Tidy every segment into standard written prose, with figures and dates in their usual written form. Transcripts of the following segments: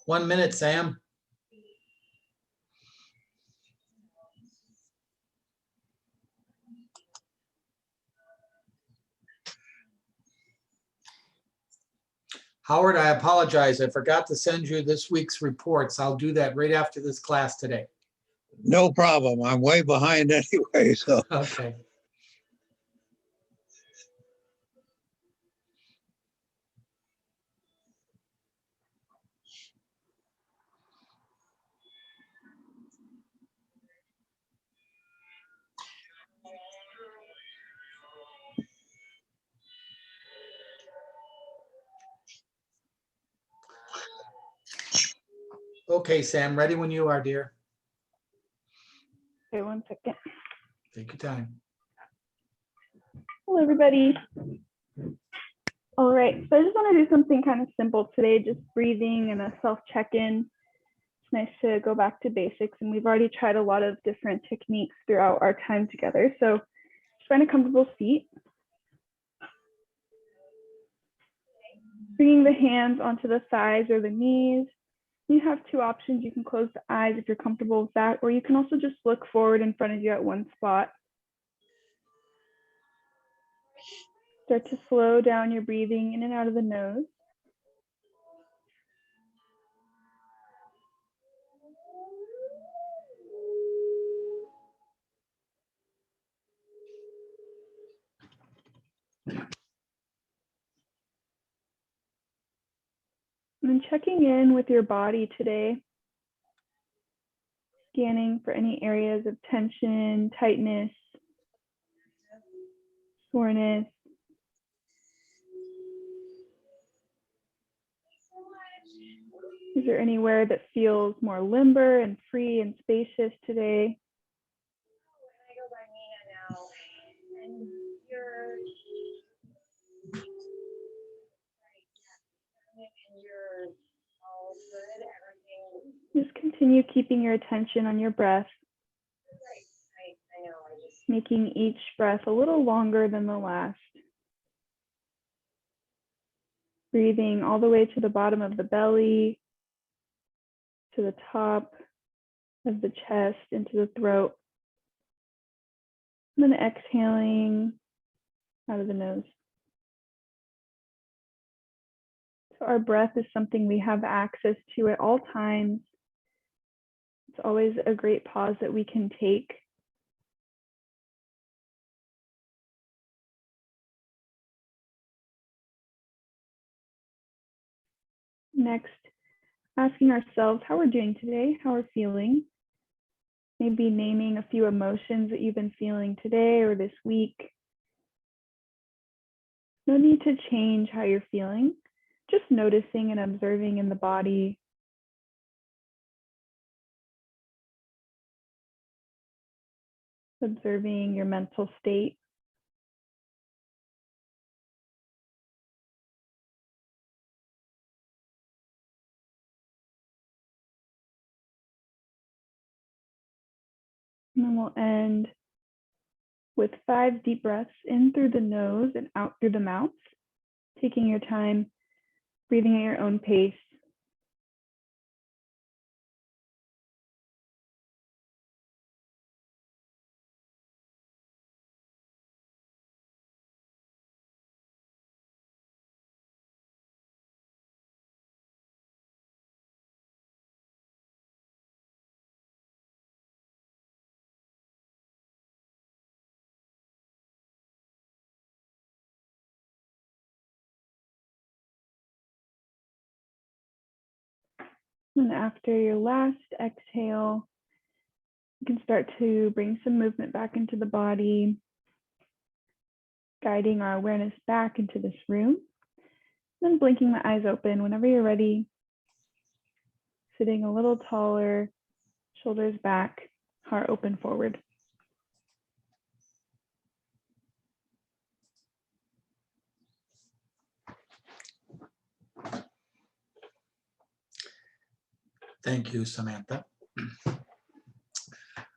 1 minute, Sam. Howard, I apologize. I forgot to send you this week's reports. I'll do that right after this class today. No problem. I'm way behind anyway, so. Okay. Okay, Sam, ready when you are, dear. Okay, 1 second. Take your time. Hello, everybody. All right, so I just want to do something kind of simple today, just breathing and a self check-in. It's nice to go back to basics, and we've already tried a lot of different techniques throughout our time together. So just find a comfortable seat. Bringing the hands onto the thighs or the knees. You have two options. You can close the eyes if you're comfortable with that, or you can also just look forward in front of you at one spot. Start to slow down your breathing in and out of the nose. And then checking in with your body today. Scanning for any areas of tension, tightness, soreness. Is there anywhere that feels more limber and free and spacious today? Just continue keeping your attention on your breath, making each breath a little longer than the last. Breathing all the way to the bottom of the belly, to the top of the chest, into the throat. And then exhaling out of the nose. So our breath is something we have access to at all times. It's always a great pause that we can take. Next, asking ourselves how we're doing today, how we're feeling. Maybe naming a few emotions that you've been feeling today or this week. No need to change how you're feeling, just noticing and observing in the body. Observing your mental state. And then we'll end with 5 deep breaths in through the nose and out through the mouth, taking your time, breathing at your own pace. And after your last exhale, you can start to bring some movement back into the body, guiding our awareness back into this room. Then blinking the eyes open whenever you're ready. Sitting a little taller, shoulders back, heart open forward. Thank you, Samantha.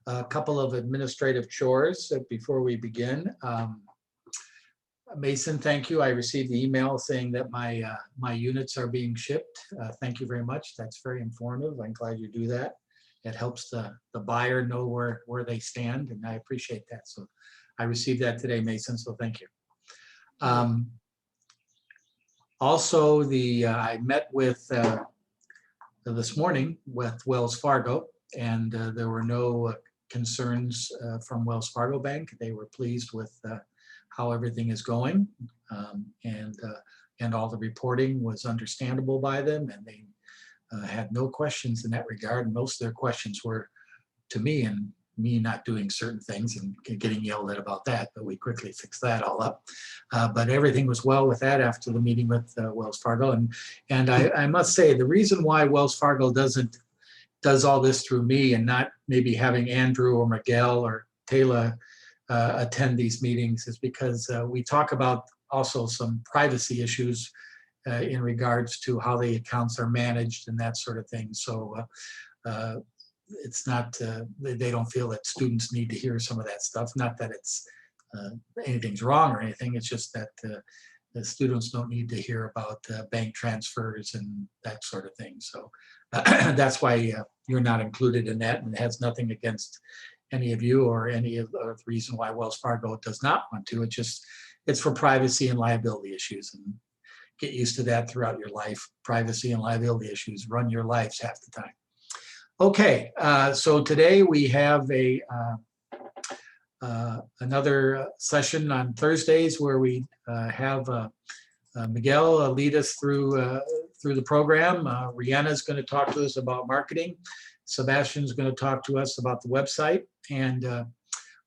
A couple of administrative chores before we begin. Mason, thank you. I received the email saying that my units are being shipped. Thank you very much. That's very informative. I'm glad you do that. It helps the buyer know where they stand, and I appreciate that. So I received that today, Mason, so thank you. Also, I met with this morning with Wells Fargo, and there were no concerns from Wells Fargo Bank. They were pleased with how everything is going, and all the reporting was understandable by them, and they had no questions in that regard. Most of their questions were to me, and me not doing certain things and getting yelled at about that, but we quickly fixed that all up. But everything was well with that after the meeting with Wells Fargo. And I must say, the reason why Wells Fargo does all this through me and not maybe having Andrew or Miguel or Taylor attend these meetings is because we talk about also some privacy issues in regards to how the accounts are managed and that sort of thing. So it's not, they don't feel that students need to hear some of that stuff. Not that it's anything's wrong or anything. It's just that the students don't need to hear about bank transfers and that sort of thing. So that's why you're not included in that, and it has nothing against any of you or any of the reason why Wells Fargo does not want to. It's for privacy and liability issues, and get used to that throughout your life. Privacy and liability issues run your lives half the time. Okay, so today we have another session on Thursdays where we have Miguel lead us through the program. Rihanna is going to talk to us about marketing. Sebastian's going to talk to us about the website. And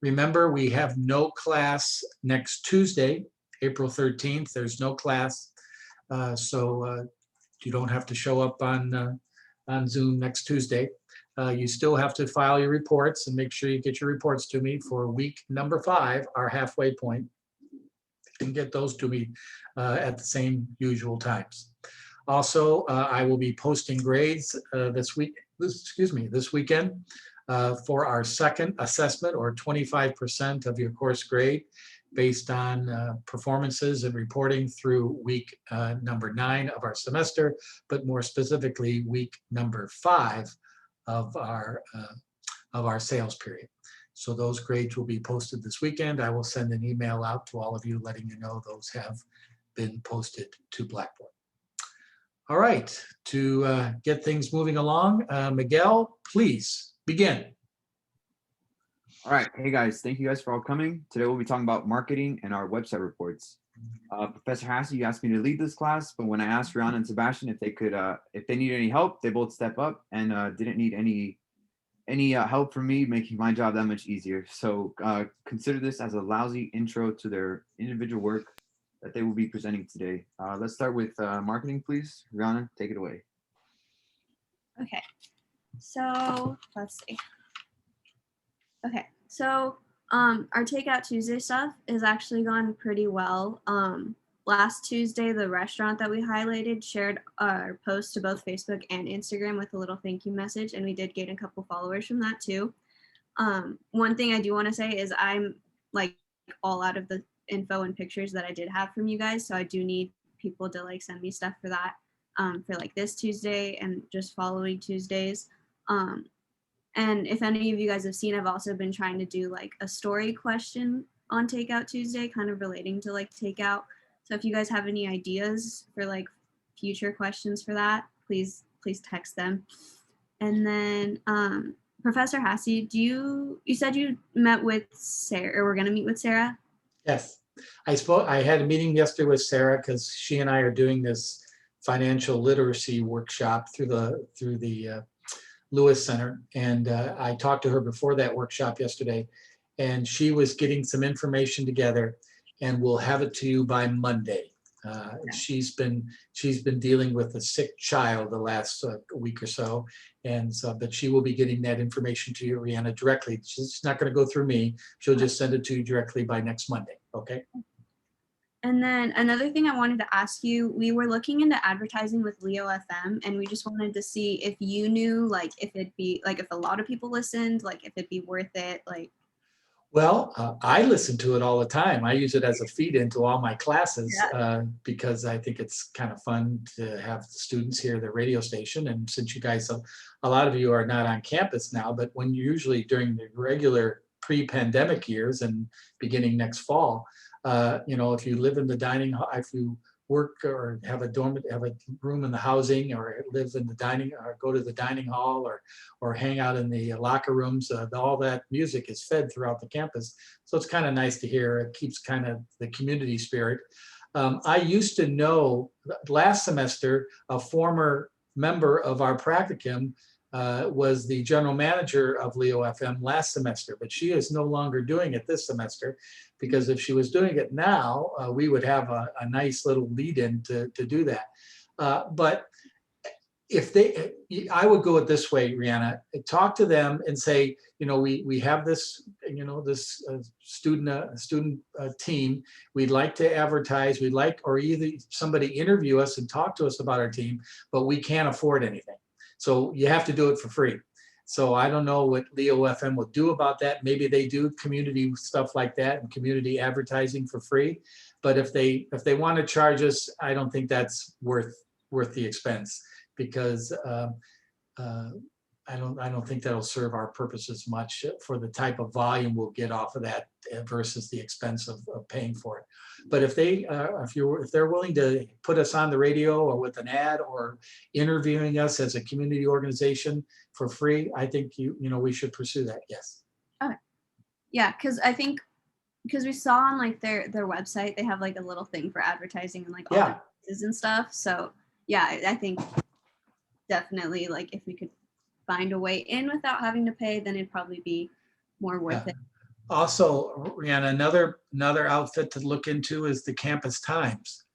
remember, we have no class next Tuesday, April 13th. There's no class, so you don't have to show up on Zoom next Tuesday. You still have to file your reports and make sure you get your reports to me for week number 5, our halfway point. You can get those to me at the same usual times. Also, I will be posting grades this weekend for our second assessment, or 25% of your course grade based on performances and reporting through week number 9 of our semester, but more specifically week number 5 of our sales period. So those grades will be posted this weekend. I will send an email out to all of you letting you know those have been posted to Blackboard. All right, to get things moving along, Miguel, please begin. All right, hey guys, thank you guys for all coming. Today we'll be talking about marketing and our website reports. Professor Hassey, you asked me to lead this class, but when I asked Rihanna and Sebastian if they could, if they need any help, they both step up and didn't need any help from me, making my job that much easier. So consider this as a lousy intro to their individual work that they will be presenting today. Let's start with marketing, please. Rihanna, take it away. Okay, so let's see. Okay, so our Takeout Tuesday stuff has actually gone pretty well. Last Tuesday, the restaurant that we highlighted shared our post to both Facebook and Instagram with a little thank you message, and we did gain a couple followers from that too. One thing I do want to say is I'm like all out of the info and pictures that I did have from you guys, so I do need people to like send me stuff for that for like this Tuesday and just following Tuesdays. And if any of you guys have seen, I've also been trying to do like a story question on Takeout Tuesday, kind of relating to like takeout. So if you guys have any ideas for like future questions for that, please text them. And then Professor Hassey, you said you met with Sarah, or we're gonna meet with Sarah? Yes, I had a meeting yesterday with Sarah because she and I are doing this financial literacy workshop through the Lewis Center, and I talked to her before that workshop yesterday, and she was getting some information together, and we'll have it to you by Monday. She's been dealing with a sick child the last week or so, and so, but she will be getting that information to you, Rihanna, directly. She's not going to go through me. She'll just send it to you directly by next Monday. Okay. And then another thing I wanted to ask you, we were looking into advertising with Leo FM, and we just wanted to see if you knew, like, if it'd be like if a lot of people listened, like if it'd be worth it, like. Well, I listen to it all the time. I use it as a feed into all my classes because I think it's kind of fun to have students hear the radio station. And since you guys, a lot of you are not on campus now, but when you usually during the regular pre-pandemic years and beginning next fall, if you live in the dining hall, if you work or have a room in the housing, or live in the dining, or go to the dining hall, or hang out in the locker rooms, all that music is fed throughout the campus. So it's kind of nice to hear. It keeps kind of the community spirit. I used to know last semester, a former member of our practicum was the general manager of Leo FM last semester, but she is no longer doing it this semester, because if she was doing it now, we would have a nice little lead in to do that. But if I would go it this way, Rihanna, talk to them and say, we have this, this student team. We'd like to advertise. Or either somebody interview us and talk to us about our team, but we can't afford anything. So you have to do it for free. So I don't know what Leo FM will do about that. Maybe they do community stuff like that and community advertising for free. But if they want to charge us, I don't think that's worth the expense, because I don't think that'll serve our purposes much for the type of volume we'll get off of that versus the expense of paying for it. But if they're willing to put us on the radio or with an ad or interviewing us as a community organization for free, I think we should pursue that. Yes. Okay. Yeah, because we saw on like their website, they have like a little thing for advertising and like all the pieces and stuff. So yeah, I think definitely, like, if we could find a way in without having to pay, then it'd probably be more worth it. Also, Rihanna, another outfit to look into is the Campus Times.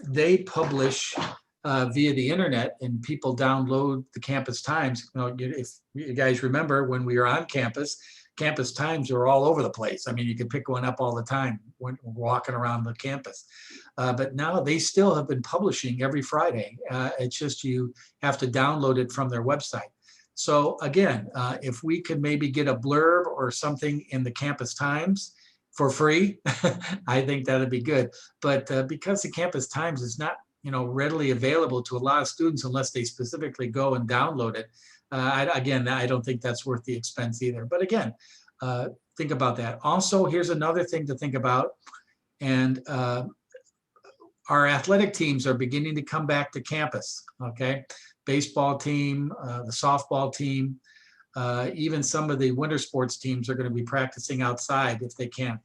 They publish via the internet, and people download the Campus Times. If you guys remember when we were on campus, Campus Times are all over the place. I mean, you could pick one up all the time when walking around the campus. But now they still have been publishing every Friday. It's just you have to download it from their website. So again, if we could maybe get a blurb or something in the Campus Times for free, I think that'd be good. But because the Campus Times is not readily available to a lot of students unless they specifically go and download it, I don't think that's worth the expense either. But again, think about that. Also, here's another thing to think about. And our athletic teams are beginning to come back to campus, okay? Baseball team, the softball team, even some of the winter sports teams are going to be practicing outside if they can.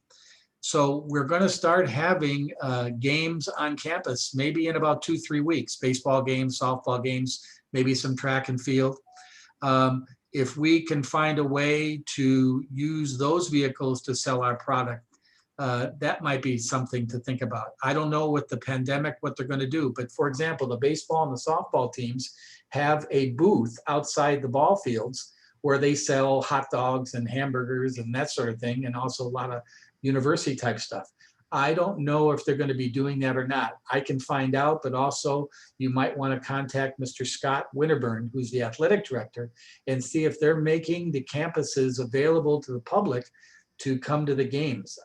So we're going to start having games on campus, maybe in about 2-3 weeks, baseball games, softball games, maybe some track and field. If we can find a way to use those vehicles to sell our product, that might be something to think about. I don't know with the pandemic what they're going to do, but for example, the baseball and the softball teams have a booth outside the ball fields where they sell hot dogs and hamburgers and that sort of thing, and also a lot of university type stuff. I don't know if they're going to be doing that or not. I can find out, but also you might want to contact Mr. Scott Winterburn, who's the athletic director, and see if they're making the campuses available to the public to come to the games.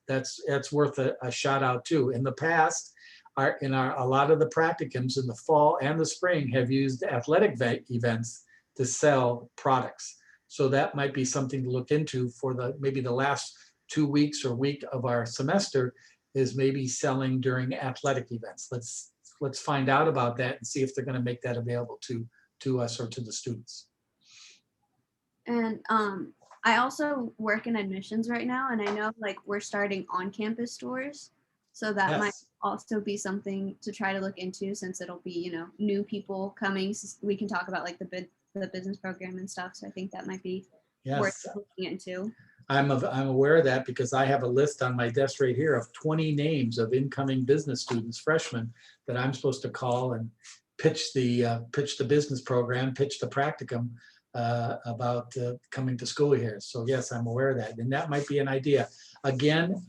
That's worth a shout out too. In the past, a lot of the practicums in the fall and the spring have used athletic events to sell products. So that might be something to look into for maybe the last 2 weeks or week of our semester, is maybe selling during athletic events. Let's find out about that and see if they're going to make that available to us or to the students. And I also work in admissions right now, and I know like we're starting on-campus tours, so that might also be something to try to look into, since it'll be new people coming. We can talk about like the business program and stuff. So I think that might be worth looking into. I'm aware of that because I have a list on my desk right here of 20 names of incoming business students, freshmen, that I'm supposed to call and pitch the business program, pitch the practicum about coming to school here. So yes, I'm aware of that, and that might be an idea. Again,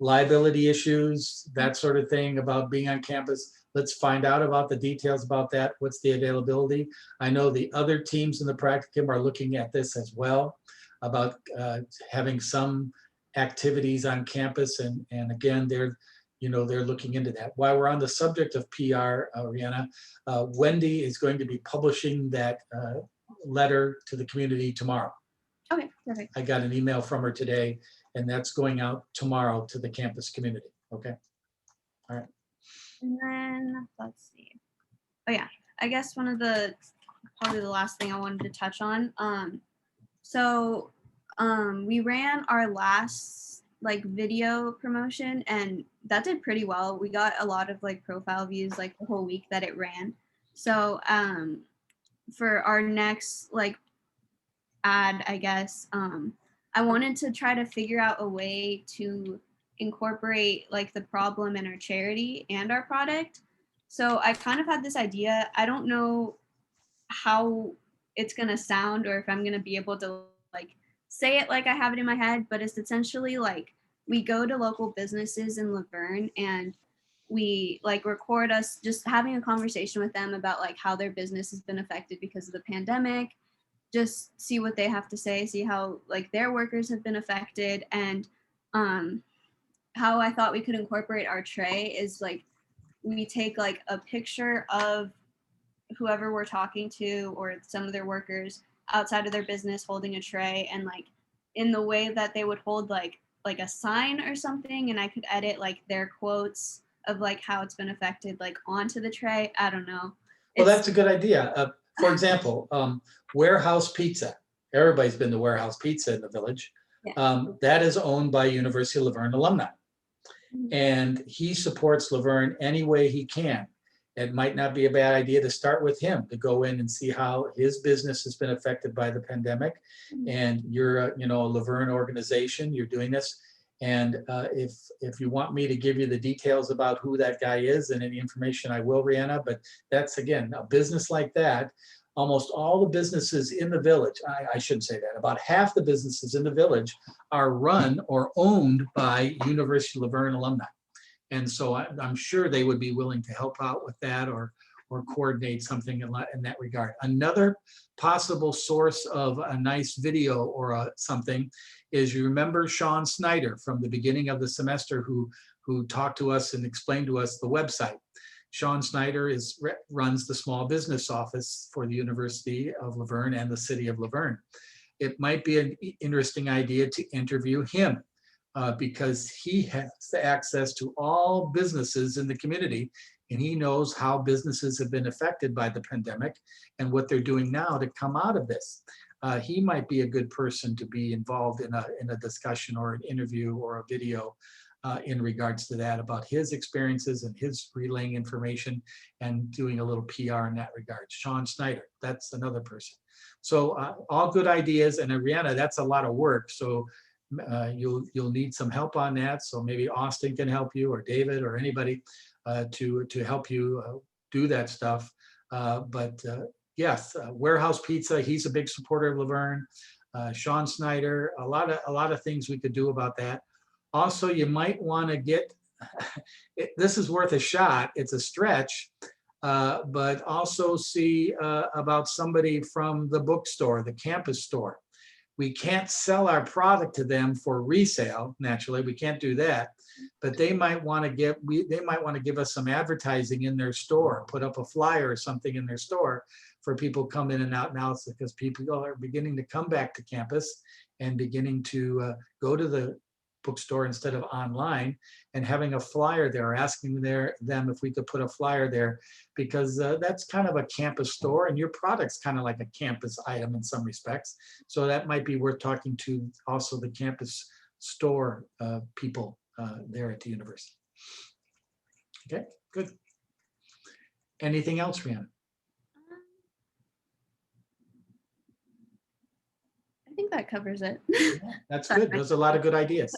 liability issues, that sort of thing about being on campus. Let's find out about the details about that. What's the availability? I know the other teams in the practicum are looking at this as well, about having some activities on campus. And again, they're looking into that. While we're on the subject of PR, Rihanna, Wendy is going to be publishing that letter to the community tomorrow. Okay, perfect. I got an email from her today, and that's going out tomorrow to the campus community. Okay. And then let's see. Oh yeah, I guess one of the probably the last thing I wanted to touch on. We ran our last like video promotion, and that did pretty well. We got a lot of like profile views like the whole week that it ran. So for our next like ad, I guess I wanted to try to figure out a way to incorporate like the problem in our charity and our product. So I kind of had this idea. I don't know how it's gonna sound or if I'm gonna be able to like say it like I have it in my head, but it's essentially like we go to local businesses in Laverne and we like record us just having a conversation with them about like how their business has been affected because of the pandemic, just see what they have to say, see how like their workers have been affected. And how I thought we could incorporate our tray is like we take like a picture of whoever we're talking to or some of their workers outside of their business holding a tray, and like in the way that they would hold like a sign or something, and I could edit like their quotes of like how it's been affected like onto the tray. I don't know. Well, that's a good idea. For example, Warehouse Pizza. Everybody's been to Warehouse Pizza in the village. Yeah. That is owned by University of Laverne alumni. And he supports Laverne any way he can. It might not be a bad idea to start with him, to go in and see how his business has been affected by the pandemic. And you're a Laverne organization, you're doing this. And if you want me to give you the details about who that guy is and any information, I will, Rihanna. But that's, again, a business like that. Almost all the businesses in the village, I shouldn't say that, about half the businesses in the village are run or owned by University of Laverne alumni. And so I'm sure they would be willing to help out with that or coordinate something in that regard. Another possible source of a nice video or something is, you remember Sean Snyder from the beginning of the semester who talked to us and explained to us the website. Sean Snyder runs the small business office for the University of Laverne and the city of Laverne. It might be an interesting idea to interview him because he has access to all businesses in the community, and he knows how businesses have been affected by the pandemic and what they're doing now to come out of this. He might be a good person to be involved in a discussion or an interview or a video in regards to that, about his experiences and his relaying information and doing a little PR in that regard. Sean Snyder, that's another person. So all good ideas. And Rihanna, that's a lot of work. So you'll need some help on that. So maybe Austin can help you, or David, or anybody to help you do that stuff. Yes, Warehouse Pizza, he's a big supporter of Laverne. Sean Snyder, a lot of things we could do about that. Also, you might want to get, this is worth a shot, it's a stretch, but also see about somebody from the bookstore, the campus store. We can't sell our product to them for resale, naturally, we can't do that, but they might want to give us some advertising in their store, put up a flyer or something in their store for people come in and out now, because people are beginning to come back to campus and beginning to go to the bookstore instead of online, and having a flyer there, asking them if we could put a flyer there, because that's kind of a campus store and your product's kind of like a campus item in some respects. So that might be worth talking to also the campus store people there at the university. Okay, good. Anything else, Rihanna? I think that covers it. That's good. There's a lot of good ideas.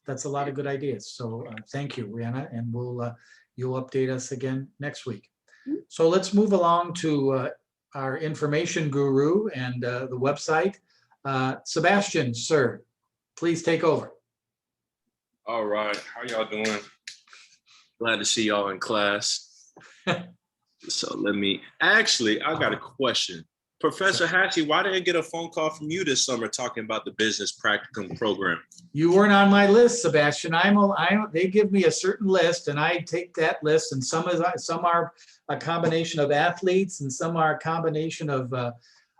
That's a lot of good ideas. So thank you, Rihanna, and you'll update us again next week. So let's move along to our information guru and the website. Sebastian, sir, please take over. All right, how y'all doing? Glad to see y'all in class. So I got a question. Professor Hatchie, why didn't I get a phone call from you this summer talking about the business practicum program? You weren't on my list, Sebastian. They give me a certain list and I take that list, and some are a combination of athletes and some are a combination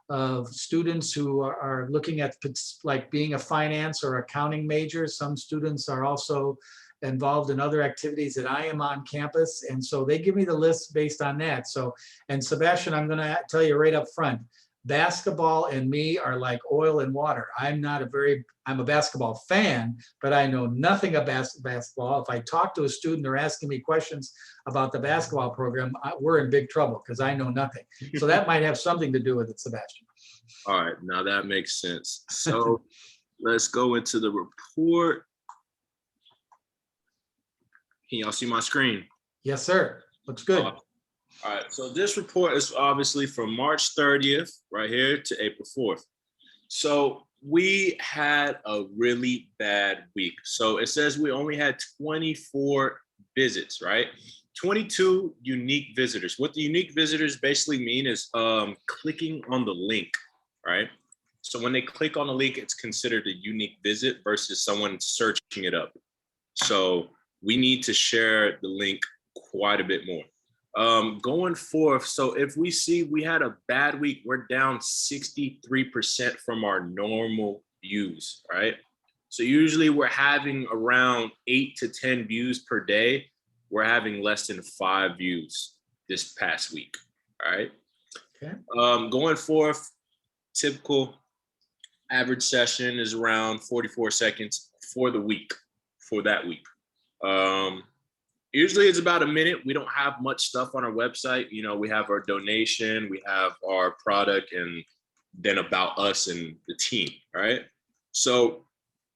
of students who are looking at like being a finance or accounting major. Some students are also involved in other activities that I am on campus. And so they give me the list based on that. So, and Sebastian, I'm going to tell you right up front, basketball and me are like oil and water. I'm a basketball fan, but I know nothing about basketball. If I talk to a student, they're asking me questions about the basketball program, we're in big trouble because I know nothing. So that might have something to do with it, Sebastian. All right, now that makes sense. So let's go into the report. Can y'all see my screen? Yes, sir. Looks good. All right, so this report is obviously from March 30th right here to April 4th. So we had a really bad week. So it says we only had 24 visits, right? 22 unique visitors. What the unique visitors basically mean is clicking on the link, right? So when they click on the link, it's considered a unique visit versus someone searching it up. So we need to share the link quite a bit more. Going forth, so if we see we had a bad week, we're down 63% from our normal views, right? So usually we're having around 8 to 10 views per day. We're having less than 5 views this past week, all right? Okay. Going forth, typical average session is around 44 seconds for the week, for that week. Usually it's about a minute. We don't have much stuff on our website. You know, we have our donation, we have our product, and then about us and the team, right? So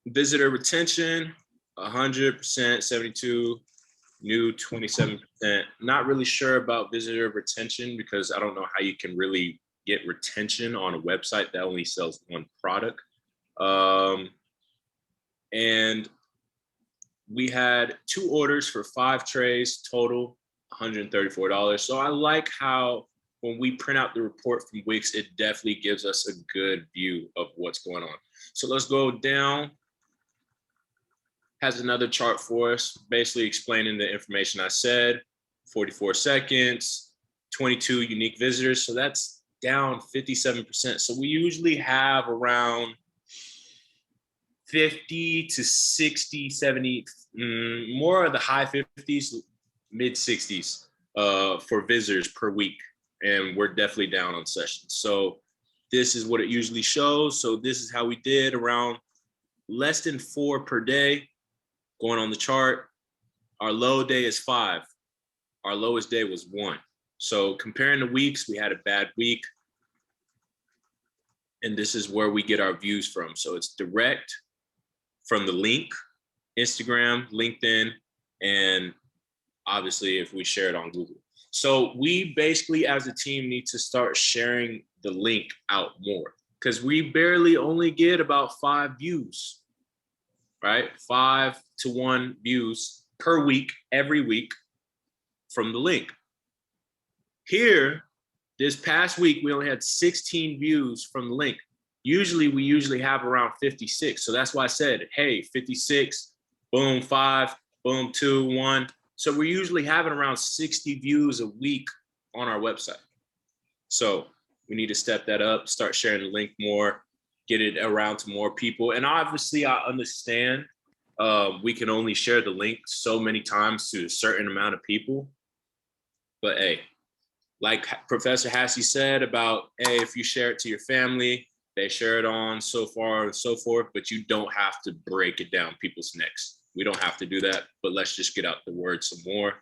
visitor retention, 100%, 72, new 27%. Not really sure about visitor retention because I don't know how you can really get retention on a website that only sells one product. And we had 2 orders for 5 trays, total $134. So I like how when we print out the report from Wix, it definitely gives us a good view of what's going on. So let's go down. Has another chart for us, basically explaining the information I said. 44 seconds, 22 unique visitors. So that's down 57%. So we usually have around 50 to 60, 70, more of the high 50s, mid 60s for visitors per week. And we're definitely down on sessions. So this is what it usually shows. So this is how we did, around less than 4 per day. Going on the chart, our low day is 5. Our lowest day was 1. So comparing the weeks, we had a bad week. And this is where we get our views from. So it's direct from the link, Instagram, LinkedIn, and obviously if we share it on Google. So we basically as a team need to start sharing the link out more because we barely only get about 5 views, right? 5 to 1 views per week, every week from the link. Here, this past week, we only had 16 views from the link. Usually we have around 56. So that's why I said, hey, 56, boom, 5, boom, 2, 1. So we're usually having around 60 views a week on our website. So we need to step that up, start sharing the link more, get it around to more people. And obviously I understand we can only share the link so many times to a certain amount of people. But hey, like Professor Hassey said about, hey, if you share it to your family, they share it on so far and so forth, but you don't have to break it down people's necks. We don't have to do that, but let's just get out the word some more.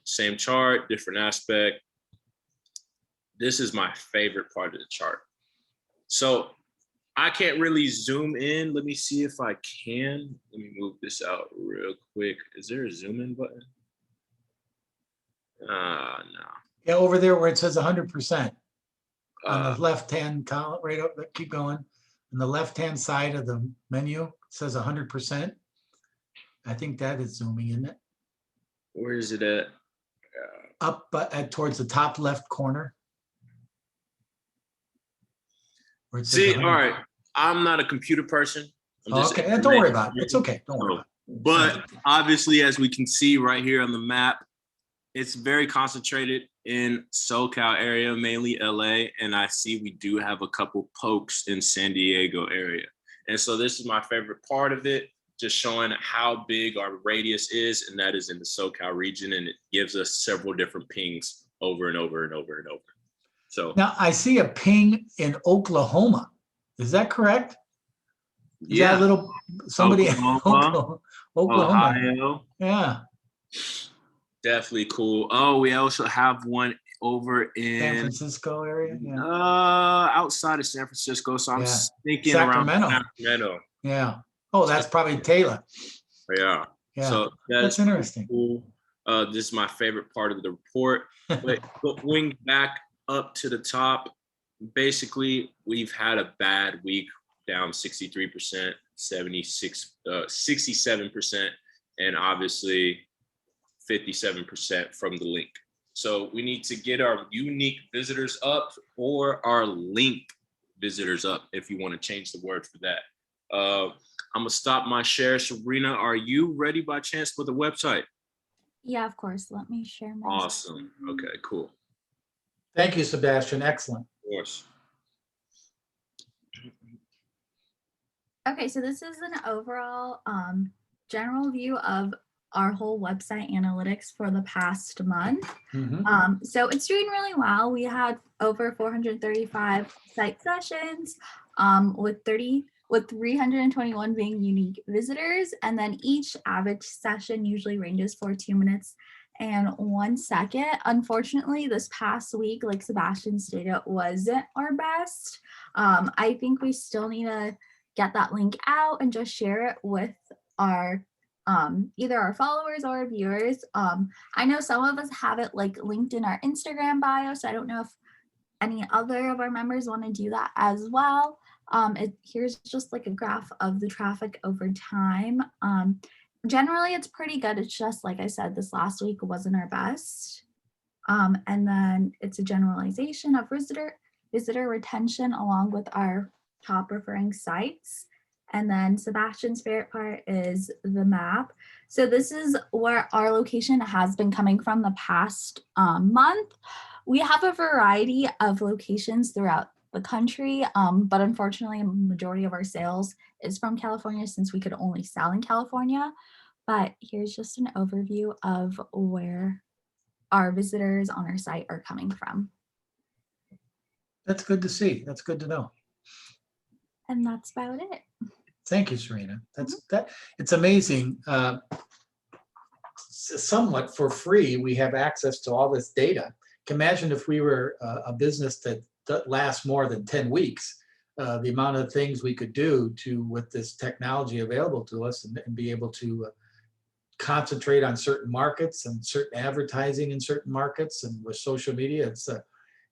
Same chart, different aspect. This is my favorite part of the chart. So I can't really zoom in. Let me see if I can. Let me move this out real quick. Is there a zoom in button? No. Yeah, over there where it says 100%. On the left-hand column, right up, keep going. On the left-hand side of the menu, it says 100%. I think that is zooming, isn't it? Where is it at? Up towards the top left corner. Where it says See, 100%. all right. I'm not a computer person. I'm just Okay, don't worry about it. It's okay. Don't worry about it. But obviously, as we can see right here on the map, it's very concentrated in SoCal area, mainly LA. And I see we do have a couple pokes in San Diego area. And so this is my favorite part of it, just showing how big our radius is. And that is in the SoCal region. And it gives us several different pings over and over and over and over. So Now, I see a ping in Oklahoma. Is that correct? Is that a little somebody Oklahoma, Oklahoma. Ohio, Yeah, definitely cool. Oh, we also have one over San in Francisco area. Yeah, outside of San Francisco. So I'm Yeah. thinking Sacramento. around Sacramento. yeah. Oh, that's probably Taylor. Yeah. Yeah, So that's interesting. cool. This is my favorite part of the report. But going back up to the top, basically we've had a bad week, down 63%, 67%, and obviously 57% from the link. So we need to get our unique visitors up or our link visitors up, if you want to change the word for that. I'm gonna stop my share. Sabrina, are you ready by chance for the website? Yeah, of course. Let me share my. Awesome. Okay, cool. Thank you, Sebastian. Excellent. Of course. Okay, so this is an overall general view of our whole website analytics for the past month. Mhm. So it's doing really well. We had over 435 site sessions with 321 being unique visitors. And then each average session usually ranges for 2 minutes and 1 second. Unfortunately, this past week, like Sebastian stated, wasn't our best. I think we still need to get that link out and just share it with our either our followers or our viewers. I know some of us have it like linked in our Instagram bio, so I don't know if any other of our members want to do that as well. Here's just like a graph of the traffic over time. Generally, it's pretty good. It's just like I said, this last week wasn't our best. And then it's a generalization of visitor retention along with our top referring sites. And then Sebastian's favorite part is the map. So this is where our location has been coming from the past month. We have a variety of locations throughout the country, but unfortunately, a majority of our sales is from California since we could only sell in California. But here's just an overview of where our visitors on our site are coming from. That's good to see. That's good to know. And that's about it. Thank you, Serena. It's amazing. Somewhat for free, we have access to all this data. Imagine if we were a business that lasts more than 10 weeks, the amount of things we could do with this technology available to us and be able to concentrate on certain markets and certain advertising in certain markets, and with social media,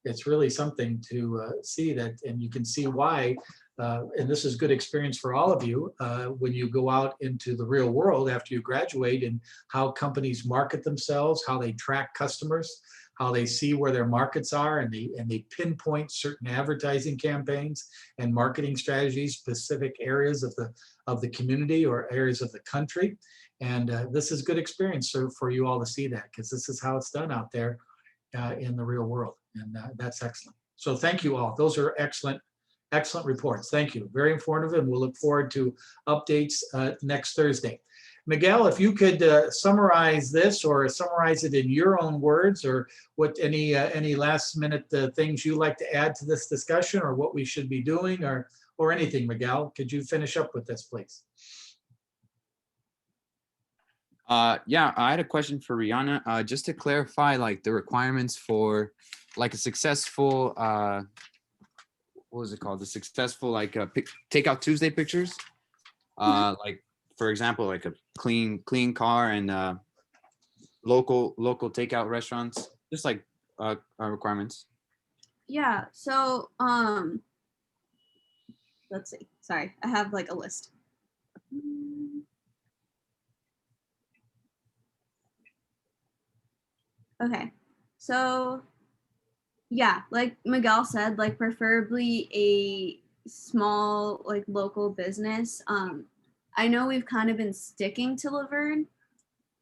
it's really something to see that, and you can see why. And this is good experience for all of you when you go out into the real world after you graduate, and how companies market themselves, how they track customers, how they see where their markets are, and they pinpoint certain advertising campaigns and marketing strategies, specific areas of the community or areas of the country. And this is good experience for you all to see that, because this is how it's done out there in the real world, and that's excellent. So thank you all. Those are excellent reports. Thank you. Very informative, and we'll look forward to updates next Thursday. Miguel, if you could summarize this, or summarize it in your own words, or what any last minute things you like to add to this discussion, or what we should be doing, or anything, Miguel, could you finish up with this, please? Yeah, I had a question for Rihanna. Just to clarify, like the requirements for like a successful, what was it called? The successful like Takeout Tuesday pictures. Like for example, like a clean car and local takeout restaurants. Just like requirements. Yeah, so let's see. Sorry, I have like a list. Okay, so yeah, like Miguel said, like preferably a small like local business. I know we've kind of been sticking to Laverne,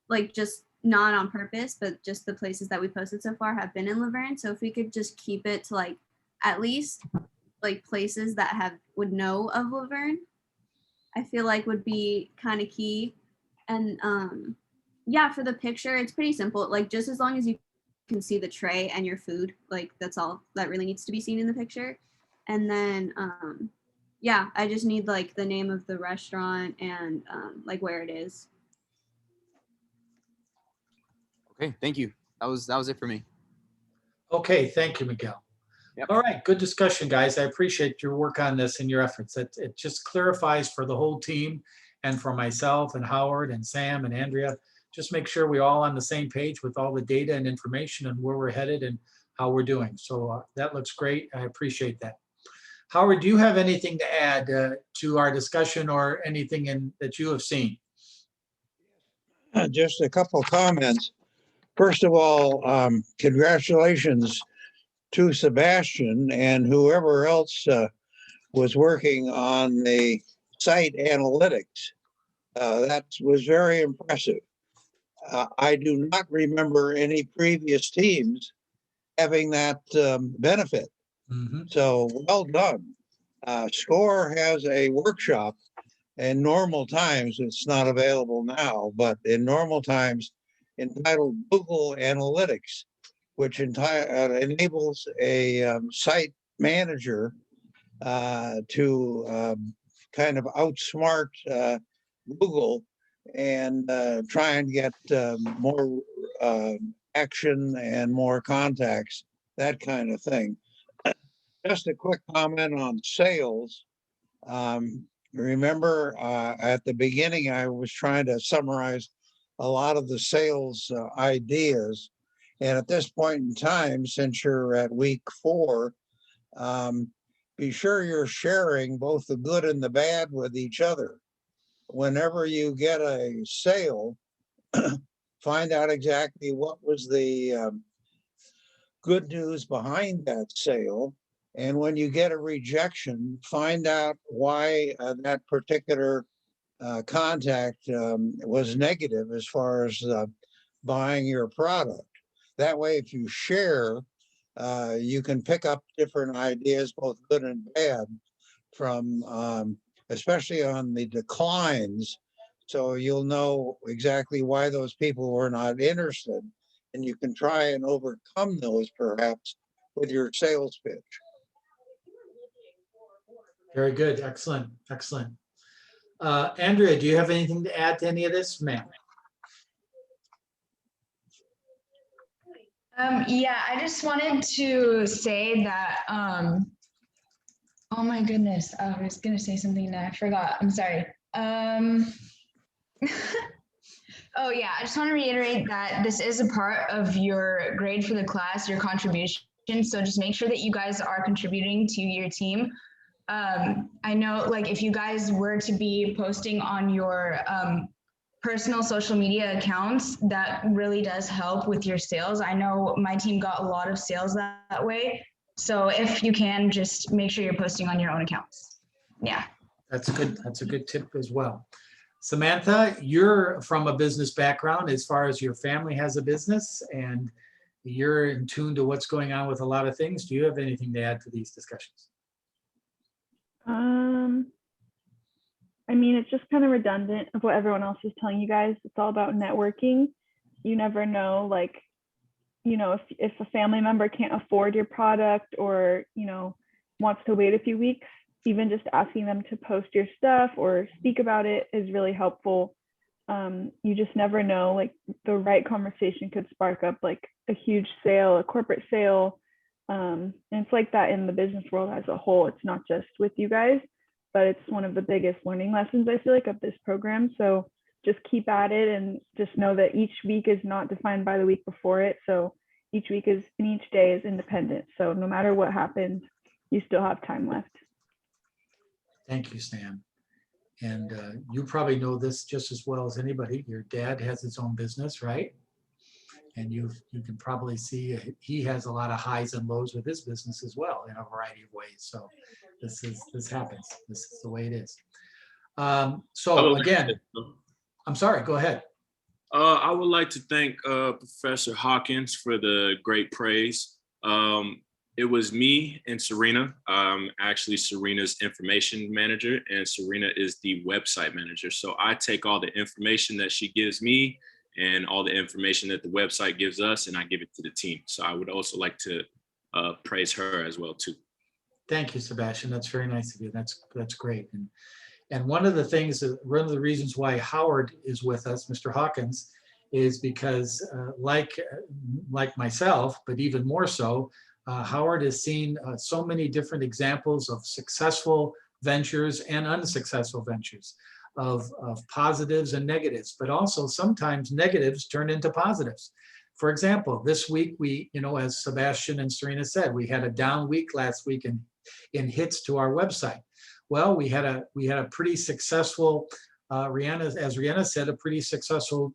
like just not on purpose, but just the places that we posted so far have been in Laverne. So if we could just keep it to like at least like places that have would know of Laverne, I feel like would be kind of key. And yeah, for the picture, it's pretty simple. Like just as long as you can see the tray and your food, like that's all that really needs to be seen in the picture. And then yeah, I just need like the name of the restaurant and like where it is. Okay, thank you. That was it for me. Okay, thank you, Miguel. Yep. All right, good discussion, guys. I appreciate your work on this and your efforts. It just clarifies for the whole team and for myself and Howard and Sam and Andrea. Just make sure we're all on the same page with all the data and information and where we're headed and how we're doing. So that looks great. I appreciate that. Howard, do you have anything to add to our discussion or anything that you have seen? Just a couple comments. First of all, congratulations to Sebastian and whoever else was working on the site analytics. That was very impressive. I do not remember any previous teams having that benefit. Mhm. So well done. SCORE has a workshop in normal times. It's not available now, but in normal times entitled Google Analytics, which enables a site manager to kind of outsmart Google and try and get more action and more contacts, that kind of thing. Just a quick comment on sales. Remember, at the beginning, I was trying to summarize a lot of the sales ideas. And at this point in time, since you're at week 4, be sure you're sharing both the good and the bad with each other. Whenever you get a sale, find out exactly what was the good news behind that sale. And when you get a rejection, find out why that particular contact was negative as far as buying your product. That way, if you share, you can pick up different ideas, both good and bad, from especially on the declines. So you'll know exactly why those people were not interested, and you can try and overcome those perhaps with your sales pitch. Very good. Excellent. Excellent. Andrea, do you have anything to add to any of this, ma'am? Yeah, I just wanted to say that, oh my goodness, I was gonna say something and I forgot, I'm sorry. Oh yeah, I just want to reiterate that this is a part of your grade for the class, your contribution. So just make sure that you guys are contributing to your team. I know like if you guys were to be posting on your personal social media accounts, that really does help with your sales. I know my team got a lot of sales that way. So if you can, just make sure you're posting on your own accounts. Yeah. That's good. That's a good tip as well. Samantha, you're from a business background as far as your family has a business and you're in tune to what's going on with a lot of things. Do you have anything to add to these discussions? I mean, it's just kind of redundant of what everyone else is telling you guys. It's all about networking. You never know, like, you know, if a family member can't afford your product or, you know, wants to wait a few weeks, even just asking them to post your stuff or speak about it is really helpful. You just never know, like the right conversation could spark up like a huge sale, a corporate sale. And it's like that in the business world as a whole. It's not just with you guys, but it's one of the biggest learning lessons I feel like of this program. So just keep at it and just know that each week is not defined by the week before it. So each week is and each day is independent. So no matter what happens, you still have time left. Thank you, Stan. And you probably know this just as well as anybody. Your dad has his own business, right? And you can probably see he has a lot of highs and lows with his business as well in a variety of ways. So this happens. This is the way it is. So again, I'm sorry, go ahead. I would like to thank Professor Hawkins for the great praise. It was me and Serena. Actually, Serena's information manager, and Serena is the website manager. So I take all the information that she gives me and all the information that the website gives us, and I give it to the team. So I would also like to praise her as well too. Thank you, Sebastian. That's very nice of you. That's great. And one of the things, one of the reasons why Howard is with us, Mr. Hawkins, is because like myself, but even more so, Howard has seen so many different examples of successful ventures and unsuccessful ventures, of positives and negatives, but also sometimes negatives turn into positives. For example, this week we, as Sebastian and Serena said, we had a down week last week in hits to our website. Well, we had a pretty successful, as Rihanna said, a pretty successful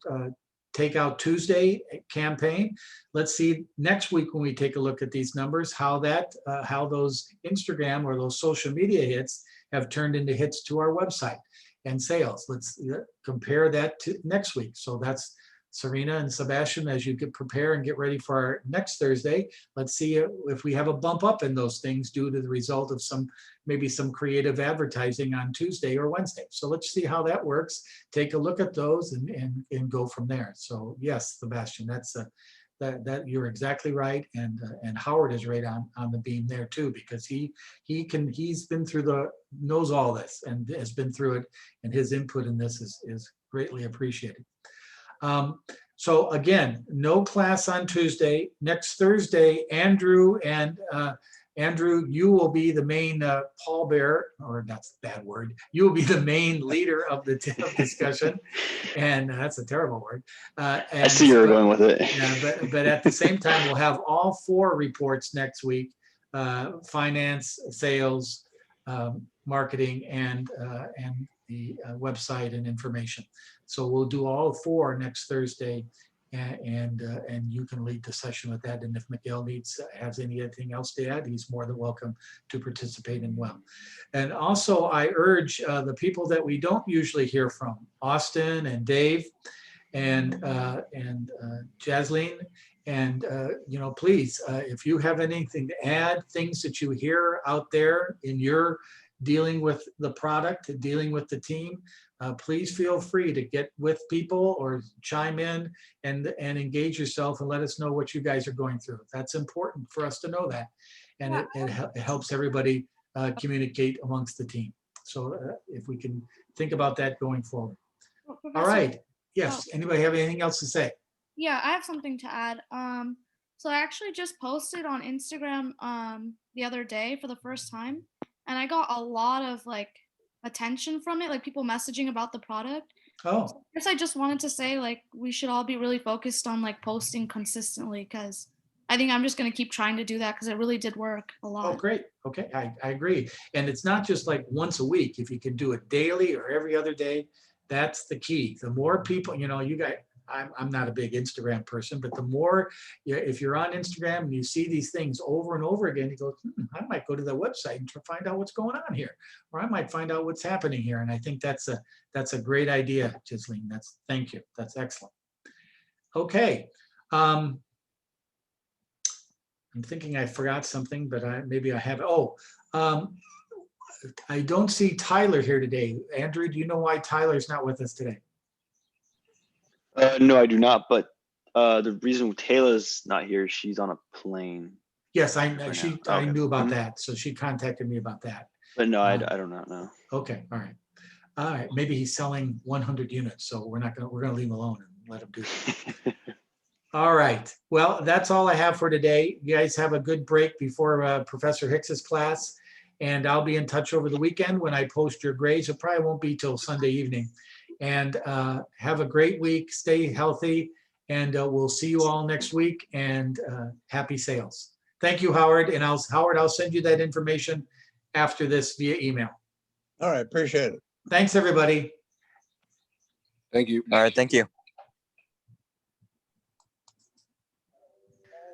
Takeout Tuesday campaign. Let's see next week when we take a look at these numbers, how those Instagram or those social media hits have turned into hits to our website and sales. Let's compare that to next week. So that's Serena and Sebastian, as you get prepare and get ready for our next Thursday. Let's see if we have a bump up in those things due to the result of maybe some creative advertising on Tuesday or Wednesday. So let's see how that works. Take a look at those and go from there. So yes, Sebastian, that you're exactly right, and Howard is right on the beam there too, because he's been through knows all this and has been through it, and his input in this is greatly appreciated. So again, no class on Tuesday. Next Thursday, Andrew, you will be the main pallbearer, or that's a bad word. You will be the main leader of the discussion, and that's a terrible word. I see you're going with it. Yeah, but at the same time, we'll have all 4 reports next week: finance, sales, marketing, and the website and information. So we'll do all 4 next Thursday, and you can lead the session with that. And if Miguel has anything else to add, he's more than welcome to participate in well. And also, I urge the people that we don't usually hear from, Austin and Dave and Jasleen, and please, if you have anything to add, things that you hear out there in your dealing with the product, dealing with the team, please feel free to get with people or chime in and engage yourself and let us know what you guys are going through. That's important for us to know that. And it helps everybody communicate amongst the team. So if we can think about that going forward. Well, all right. Yes. Anybody have anything else to say? Yeah, I have something to add. So I actually just posted on Instagram the other day for the first time, and I got a lot of attention from it, people messaging about the product. Oh. So I guess I just wanted to say we should all be really focused on posting consistently, because I think I'm just going to keep trying to do that because it really did work a lot. Oh, great. Okay, I agree. And it's not just once a week. If you can do it daily or every other day, that's the key. The more people, you guys, I'm not a big Instagram person, but the more, if you're on Instagram and you see these things over and over again, you go, I might go to the website and find out what's going on here, or I might find out what's happening here. And I think that's a great idea, Jasleen. Thank you. That's excellent. Okay. I'm thinking I forgot something, but maybe I have. I don't see Tyler here today. Andrew, do you know why Tyler's not with us today? No, I do not. But the reason Taylor's not here, she's on a plane. Yes, I Okay. knew about that. So she contacted me about that. But no, I do not know. Okay, all right. All right, maybe he's selling 100 units, so we're gonna leave him alone and let him do that. All right. Well, that's all I have for today. You guys have a good break before Professor Hicks's class, and I'll be in touch over the weekend when I post your grades. It probably won't be till Sunday evening. And have a great week. Stay healthy, and we'll see you all next week. And happy sales. Thank you, Howard. And Howard, I'll send you that information after this via email. All right, appreciate it. Thanks, everybody. Thank you. All right, thank you.